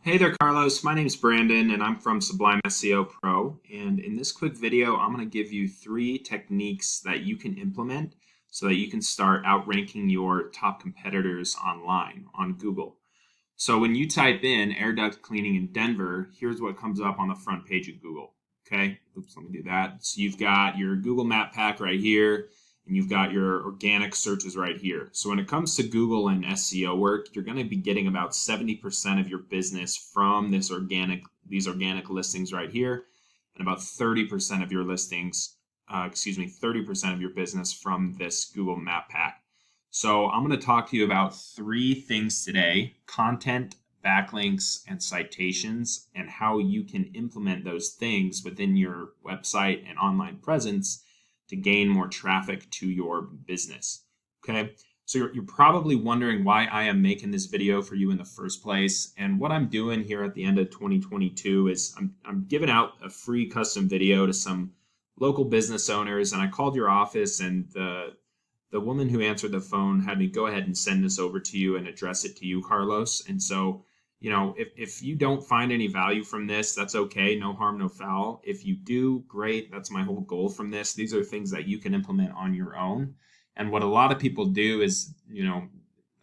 Hey there, Carlos. My name's Brandon, and I'm from Sublime SEO Pro. And in this quick video, I'm going to give you 3 techniques that you can implement so that you can start outranking your top competitors online on Google. So when you type in air duct cleaning in Denver, here's what comes up on the front page of Google. Okay, oops, let me do that. So you've got your Google Map Pack right here, and you've got your organic searches right here. So when it comes to Google and SEO work, you're going to be getting about 70% of your business from these organic listings right here, and about 30% of your listings, 30% of your business from this Google Map Pack. So I'm going to talk to you about 3 things today: content, backlinks, and citations, and how you can implement those things within your website and online presence to gain more traffic to your business. Okay, so you're probably wondering why I am making this video for you in the first place. And what I'm doing here at the end of 2022 is I'm giving out a free custom video to some local business owners. And I called your office, and the woman who answered the phone had me go ahead and send this over to you and address it to you, Carlos. And so, if you don't find any value from this, that's okay. No harm, no foul. If you do, great. That's my whole goal from this. These are things that you can implement on your own. And what a lot of people do is,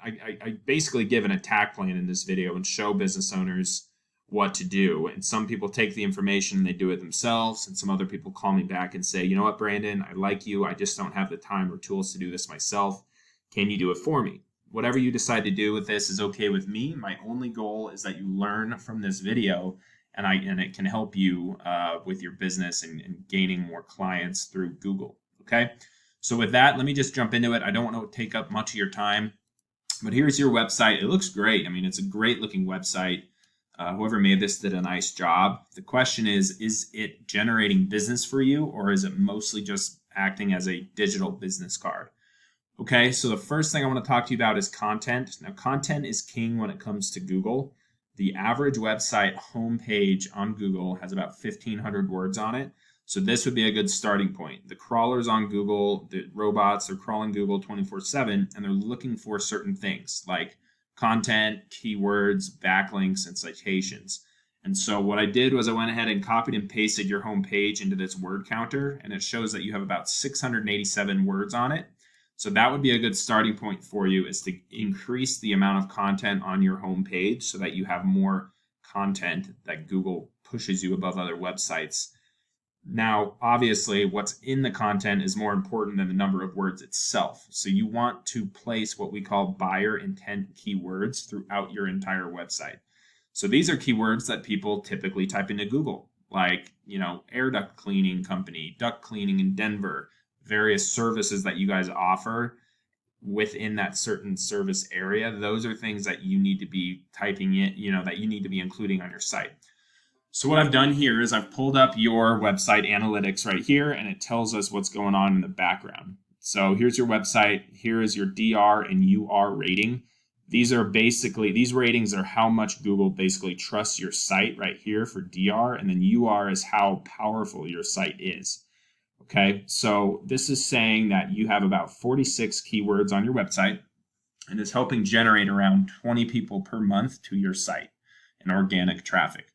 I basically give an attack plan in this video and show business owners what to do. And some people take the information and they do it themselves. And some other people call me back and say, you know what, Brandon, I like you. I just don't have the time or tools to do this myself. Can you do it for me? Whatever you decide to do with this is okay with me. My only goal is that you learn from this video, and it can help you with your business and gaining more clients through Google. Okay. So with that, let me just jump into it. I don't want to take up much of your time, but here's your website. It looks great. I mean, it's a great looking website. Whoever made this did a nice job. The question is it generating business for you, or is it mostly just acting as a digital business card? Okay, so the first thing I want to talk to you about is content. Now, content is king when it comes to Google. The average website homepage on Google has about 1,500 words on it. So this would be a good starting point. The crawlers on Google, the robots, are crawling Google 24/7, and they're looking for certain things like content, keywords, backlinks, and citations. And so what I did was I went ahead and copied and pasted your homepage into this word counter, and it shows that you have about 687 words on it. So that would be a good starting point for you, is to increase the amount of content on your homepage so that you have more content that Google pushes you above other websites. Now, obviously, what's in the content is more important than the number of words itself. So you want to place what we call buyer intent keywords throughout your entire website. So these are keywords that people typically type into Google, like, air duct cleaning company, duct cleaning in Denver, various services that you guys offer within that certain service area. Those are things that you need to be typing in, that you need to be including on your site. So what I've done here is I've pulled up your website analytics right here, and it tells us what's going on in the background. So here's your website. Here is your DR and UR rating. These ratings are how much Google basically trusts your site right here for DR, and then UR is how powerful your site is. Okay, so this is saying that you have about 46 keywords on your website, and it's helping generate around 20 people per month to your site in organic traffic.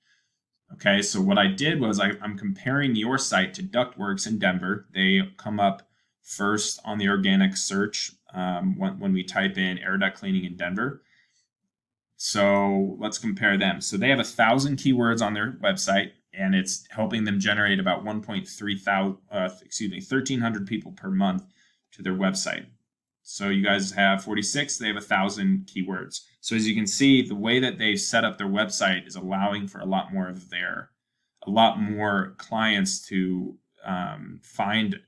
Okay, so what I did was I'm comparing your site to Ductworks in Denver. They come up first on the organic search when we type in air duct cleaning in Denver. So let's compare them. So they have 1,000 keywords on their website, and it's helping them generate about 1,300 people per month to their website. So you guys have 46, they have 1,000 keywords. So as you can see, the way that they've set up their website is allowing for a lot more clients to find,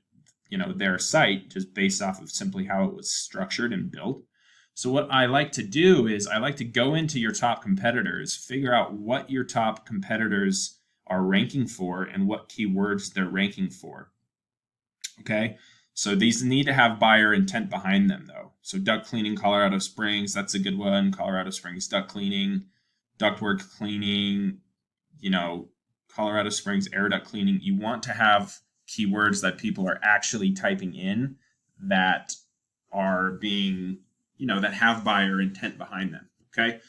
their site just based off of simply how it was structured and built. So what I like to do is I like to go into your top competitors, figure out what your top competitors are ranking for and what keywords they're ranking for. Okay, so these need to have buyer intent behind them, though. So duct cleaning, Colorado Springs, that's a good one. Colorado Springs duct cleaning, ductwork cleaning, Colorado Springs air duct cleaning. You want to have keywords that people are actually typing in that are being, that have buyer intent behind them. Okay.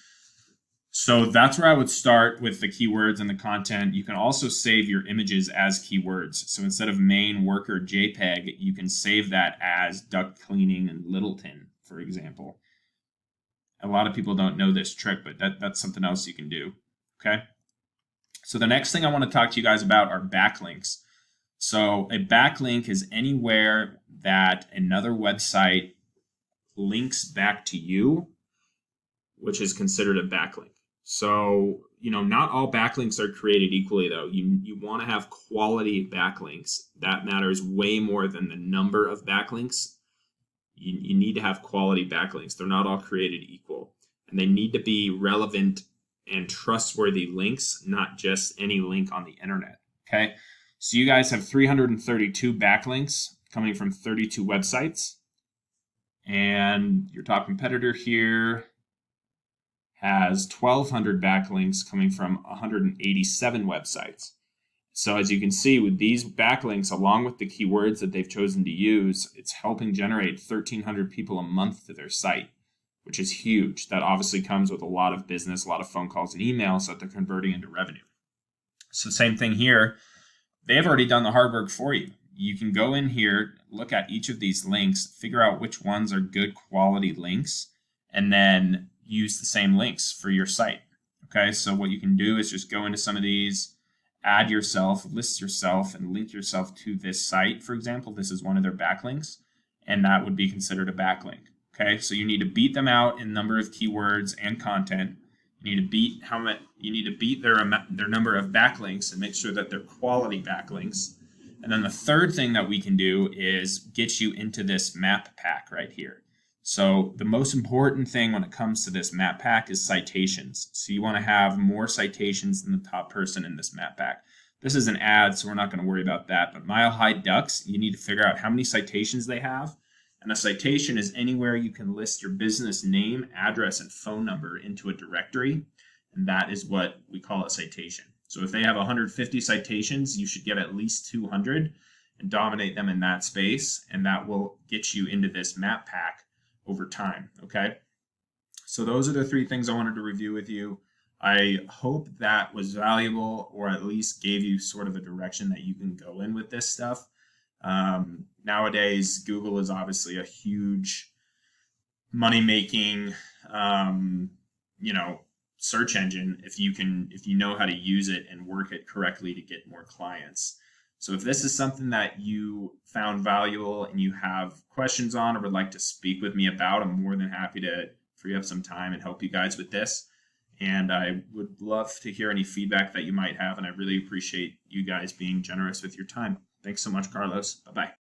So So that's where I would start with the keywords and the content. You can also save your images as keywords. So instead of main worker JPEG, you can save that as duct cleaning and Littleton, for example. A lot of people don't know this trick, but that's something else you can do. Okay. So the next thing I want to talk to you guys about are backlinks. So a backlink is anywhere that another website links back to you, which is considered a backlink. So, not all backlinks are created equally, though. You want to have quality backlinks. That matters way more than the number of backlinks. You need to have quality backlinks. They're not all created equal. And they need to be relevant and trustworthy links, not just any link on the internet. Okay. So you guys have 332 backlinks coming from 32 websites. And your top competitor here has 1,200 backlinks coming from 187 websites. So as you can see, with these backlinks, along with the keywords that they've chosen to use, it's helping generate 1,300 people a month to their site, which is huge. That obviously comes with a lot of business, a lot of phone calls and emails that they're converting into revenue. So same thing here. They've already done the hard work for you. You can go in here, look at each of these links, figure out which ones are good quality links, and then use the same links for your site. Okay, so what you can do is just go into some of these, add yourself, list yourself, and link yourself to this site. For example, this is one of their backlinks, and that would be considered a backlink. Okay, so you need to beat them out in number of keywords and content. You need to beat their number of backlinks and make sure that they're quality backlinks. And then the third thing that we can do is get you into this map pack right here. So the most important thing when it comes to this map pack is citations. So you want to have more citations than the top person in this map pack. This is an ad, so we're not going to worry about that. But Mile High Ducks, you need to figure out how many citations they have. And a citation is anywhere you can list your business name, address, and phone number into a directory. And that is what we call a citation. So if they have 150 citations, you should get at least 200 and dominate them in that space. And that will get you into this map pack over time. Okay. So those are the three things I wanted to review with you. I hope that was valuable, or at least gave you sort of a direction that you can go in with this stuff. Nowadays, Google is obviously a huge money-making, search engine if you know how to use it and work it correctly to get more clients. So if this is something that you found valuable and you have questions on or would like to speak with me about, I'm more than happy to free up some time and help you guys with this. And I would love to hear any feedback that you might have. And I really appreciate you guys being generous with your time. Thanks so much, Carlos. Bye-bye.